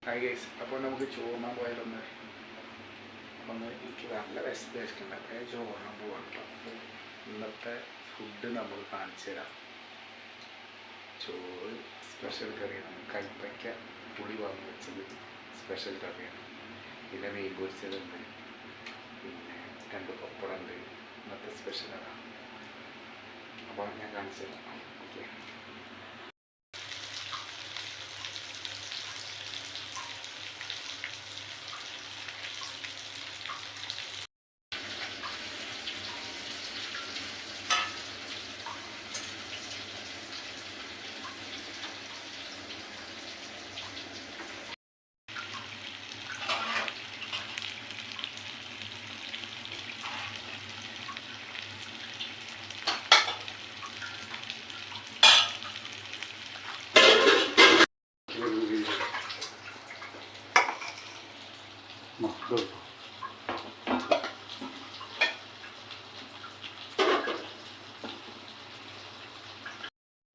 Hi guys, അപ്പോൾ നമുക്ക് ചോറിനാൻ പോയാലൊന്ന് എനിക്ക് നല്ല വിശക്കുണ്ട്. അപ്പോൾ ഞാൻ ചോറിനാൻ പോവാണ് കേട്ടോ. അപ്പോൾ ഇന്നത്തെ ഫുഡ് നമ്മൾ കാണിച്ചു തരാം. ചോറ് സ്പെഷ്യൽ കറിയാണ്, കൈപ്പയ്ക്ക പുളി വാങ്ങി വെച്ചത് സ്പെഷ്യൽ കറിയാണ്. പിന്നെ മീൻ പൊരിച്ചതുണ്ട്, പിന്നെ 2 പപ്പടമുണ്ട്. ഇന്നത്തെ സ്പെഷ്യലാണ്. അപ്പോൾ ഞാൻ കാണിച്ചു തരാം. ഓക്കെ,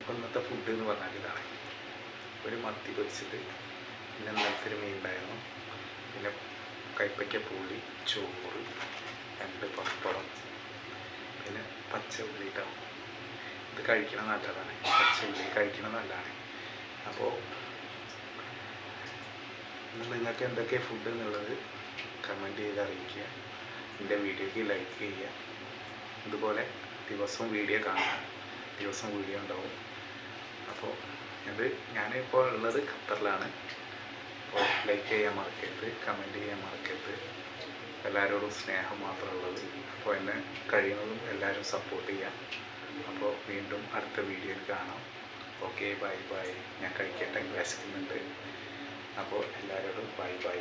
ഇന്നത്തെ ഫുഡ് എന്ന് പറഞ്ഞാൽ ഇതാണ്. ഒരു മത്തി പൊരിച്ചത്, പിന്നെ ഇന്നലത്തെ ഒരു മീൻ ഉണ്ടായിരുന്നു, പിന്നെ കൈപ്പയ്ക്ക പുളി, ചോറ്, 2 പപ്പടം, പിന്നെ പച്ച ഉള്ളി ഇട്ടോ. ഇത് കഴിക്കണം നല്ലതാണ്, പച്ച ഉള്ളി കഴിക്കണം നല്ലതാണ്. അപ്പോൾ നിങ്ങൾക്ക് എന്തൊക്കെ ഫുഡ് എന്നുള്ളത് കമൻറ്റ് ചെയ്ത് അറിയിക്കുക. എൻ്റെ വീഡിയോയ്ക്ക് ലൈക്ക് ചെയ്യുക. ഇതുപോലെ ദിവസവും വീഡിയോ കാണുക, ദിവസം വീഡിയോ ഉണ്ടാവും. അപ്പോൾ ഞാനിപ്പോൾ ഉള്ളത് ഖത്തറിലാണ്. അപ്പോൾ ലൈക്ക് ചെയ്യാൻ മറക്കരുത്, കമൻറ്റ് ചെയ്യാൻ മറക്കരുത്. എല്ലാവരോടും സ്നേഹം മാത്രമുള്ളത്. അപ്പോൾ എന്നെ കഴിയുന്നതും എല്ലാവരും സപ്പോർട്ട് ചെയ്യാം. അപ്പോൾ വീണ്ടും അടുത്ത വീഡിയോയിൽ കാണാം. Okay, bye bye. ഞാൻ കഴിക്കട്ടെ, വിശക്കുന്നുണ്ട്. അപ്പോൾ എല്ലാവരോടും ബൈ ബൈ.